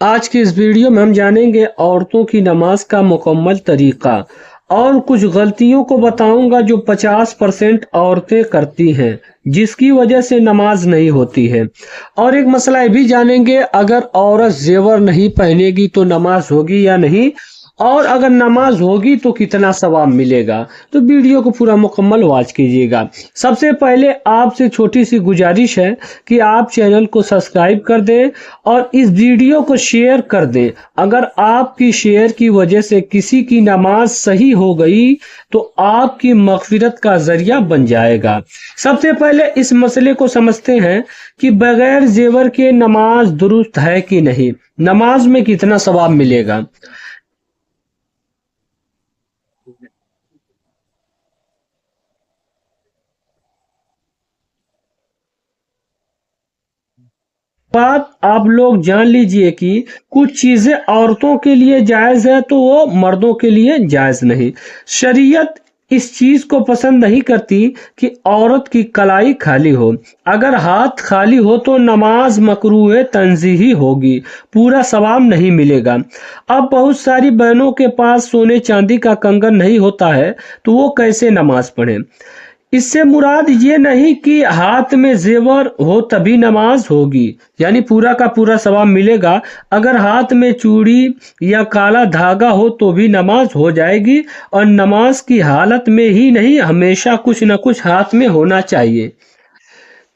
آج کی اس ویڈیو میں ہم جانیں گے عورتوں کی نماز کا مکمل طریقہ اور کچھ غلطیوں کو بتاؤں گا جو 50% عورتیں کرتی ہیں جس کی وجہ سے نماز نہیں ہوتی ہے۔ اور ایک مسئلہ یہ بھی جانیں گے، اگر عورت زیور نہیں پہنے گی تو نماز ہوگی یا نہیں، اور اگر نماز ہوگی تو کتنا ثواب ملے گا۔ تو ویڈیو کو پورا مکمل واچ کیجیے گا۔ سب سے پہلے آپ سے چھوٹی سی گزارش ہے کہ آپ چینل کو سبسکرائب کر دیں اور اس ویڈیو کو شیئر کر دیں۔ اگر آپ کی شیئر کی وجہ سے کسی کی نماز صحیح ہو گئی تو آپ کی مغفرت کا ذریعہ بن جائے گا۔ سب سے پہلے اس مسئلے کو سمجھتے ہیں کہ بغیر زیور کے نماز درست ہے کہ نہیں، نماز میں کتنا ثواب ملے گا۔ بات آپ لوگ جان لیجئے کہ کچھ چیزیں عورتوں کے لیے جائز ہے تو وہ مردوں کے لیے جائز نہیں۔ شریعت اس چیز کو پسند نہیں کرتی کہ عورت کی کلائی خالی ہو۔ اگر ہاتھ خالی ہو تو نماز مکروہ تنزیہی ہوگی، پورا ثواب نہیں ملے گا۔ اب بہت ساری بہنوں کے پاس سونے چاندی کا کنگن نہیں ہوتا ہے تو وہ کیسے نماز پڑھیں؟ اس سے مراد یہ نہیں کہ ہاتھ میں زیور ہو تبھی نماز ہوگی، یعنی پورا کا پورا ثواب ملے گا۔ اگر ہاتھ میں چوڑی یا کالا دھاگا ہو تو بھی نماز ہو جائے گی، اور نماز کی حالت میں ہی نہیں، ہمیشہ کچھ نہ کچھ ہاتھ میں ہونا چاہیے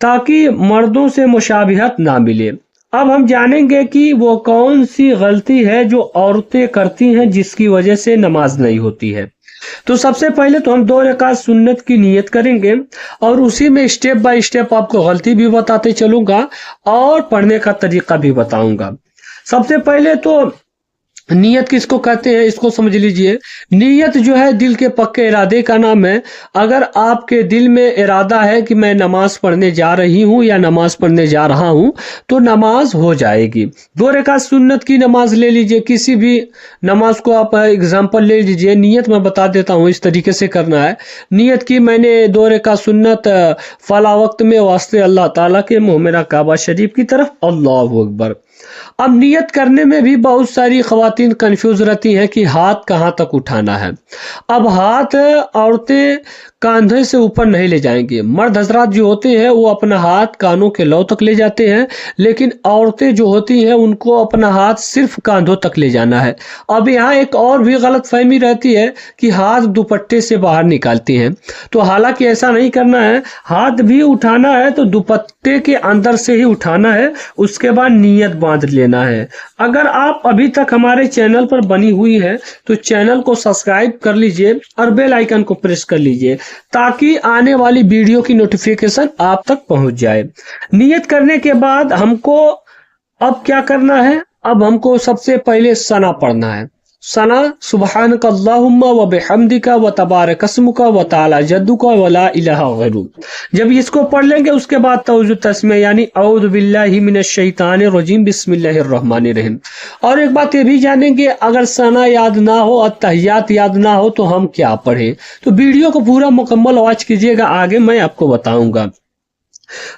تاکہ مردوں سے مشابہت نہ ملے۔ اب ہم جانیں گے کہ وہ کون سی غلطی ہے جو عورتیں کرتی ہیں جس کی وجہ سے نماز نہیں ہوتی ہے۔ تو سب سے پہلے تو ہم 2 رکعت سنت کی نیت کریں گے، اور اسی میں اسٹیپ بائی اسٹیپ آپ کو غلطی بھی بتاتے چلوں گا اور پڑھنے کا طریقہ بھی بتاؤں گا۔ سب سے پہلے تو نیت کس کو کہتے ہیں اس کو سمجھ لیجئے۔ نیت جو ہے دل کے پکے ارادے کا نام ہے۔ اگر آپ کے دل میں ارادہ ہے کہ میں نماز پڑھنے جا رہی ہوں یا نماز پڑھنے جا رہا ہوں تو نماز ہو جائے گی۔ 2 رکعت سنت کی نماز لے لیجئے، کسی بھی نماز کو آپ اگزامپل لے لیجئے۔ نیت میں بتا دیتا ہوں، اس طریقے سے کرنا ہے۔ نیت کی میں نے 2 رکعت سنت فلاں وقت میں واسطے اللہ تعالیٰ کے، منہ میرا کعبہ شریف کی طرف، اللہ اکبر۔ اب نیت کرنے میں بھی بہت ساری خواتین کنفیوز رہتی ہیں کہ ہاتھ کہاں تک اٹھانا ہے۔ اب ہاتھ عورتیں کاندھے سے اوپر نہیں لے جائیں گے۔ مرد حضرات جو ہوتے ہیں وہ اپنا ہاتھ کانوں کے لو تک لے جاتے ہیں، لیکن عورتیں جو ہوتی ہیں ان کو اپنا ہاتھ صرف کاندھوں تک لے جانا ہے۔ اب یہاں ایک اور بھی غلط فہمی رہتی ہے کہ ہاتھ دوپٹے سے باہر نکالتی ہیں، تو حالانکہ ایسا نہیں کرنا ہے۔ ہاتھ بھی اٹھانا ہے تو دوپٹے کے اندر سے ہی اٹھانا ہے، اس کے بعد نیت باندھ لینا ہے۔ اگر آپ ابھی تک ہمارے چینل پر بنی ہوئی ہے تو چینل کو سبسکرائب کر لیجئے اور بیل آئیکن کو پریس کر لیجئے تاکہ آنے والی ویڈیو کی نوٹیفیکیشن آپ تک پہنچ جائے۔ نیت کرنے کے بعد ہم کو اب کیا کرنا ہے؟ اب ہم کو سب سے پہلے ثنا پڑھنا ہے۔ ثنا سبحانک اللہم و بحمدک و تبارک اسمک و تعالی جدک و لا الہ غیرک۔ جب اس کو پڑھ لیں گے اس کے بعد تعوذ تسمیہ یعنی اعوذ باللہ من الشیطان الرجیم بسم اللہ الرحمن الرحیم۔ اور ایک بات یہ بھی جانیں گے، اگر ثنا یاد نہ ہو، التحیات یاد نہ ہو تو ہم کیا پڑھیں؟ تو ویڈیو کو پورا مکمل واچ کیجیے گا، آگے میں آپ کو بتاؤں گا۔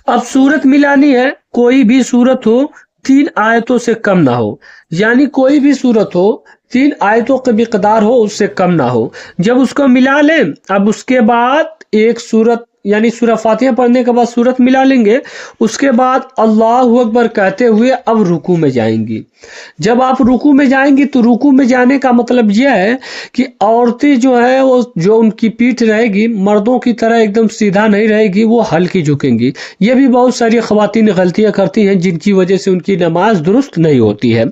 اب سورت ملانی ہے، کوئی بھی سورت ہو 3 آیتوں سے کم نہ ہو، یعنی کوئی بھی سورت ہو 3 آیتوں کی مقدار ہو، اس سے کم نہ ہو۔ جب اس کو ملا لیں، اب اس کے بعد ایک سورت یعنی سورہ فاتحہ پڑھنے کے بعد سورت ملا لیں گے، اس کے بعد اللہ اکبر کہتے ہوئے اب رکوع میں جائیں گی۔ جب آپ رکوع میں جائیں گی تو رکوع میں جانے کا مطلب یہ ہے کہ عورتیں جو ہے وہ جو ان کی پیٹھ رہے گی مردوں کی طرح ایک دم سیدھا نہیں رہے گی، وہ ہلکی جھکیں گی۔ یہ بھی بہت ساری خواتین غلطیاں کرتی ہیں جن کی وجہ سے ان کی نماز درست نہیں ہوتی ہے۔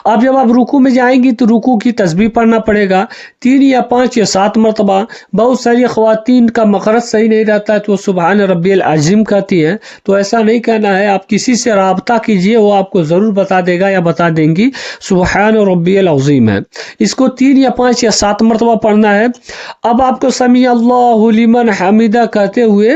اب جب آپ رکوع میں جائیں گی تو رکوع کی تسبیح پڑھنا پڑے گا 3 یا 5 یا 7 مرتبہ۔ بہت ساری خواتین کا مخرج صحیح نہیں رہتا ہے تو وہ سبحان ربی العظیم کہتی ہیں، تو ایسا نہیں کہنا ہے۔ آپ کسی سے رابطہ کیجئے، وہ آپ کو ضرور بتا دے گا یا بتا دیں گی سبحان ربی العظیم ہے۔ اس کو 3 یا 5 یا 7 مرتبہ پڑھنا ہے۔ اب آپ کو سمیع اللہ لمن حمیدہ کہتے ہوئے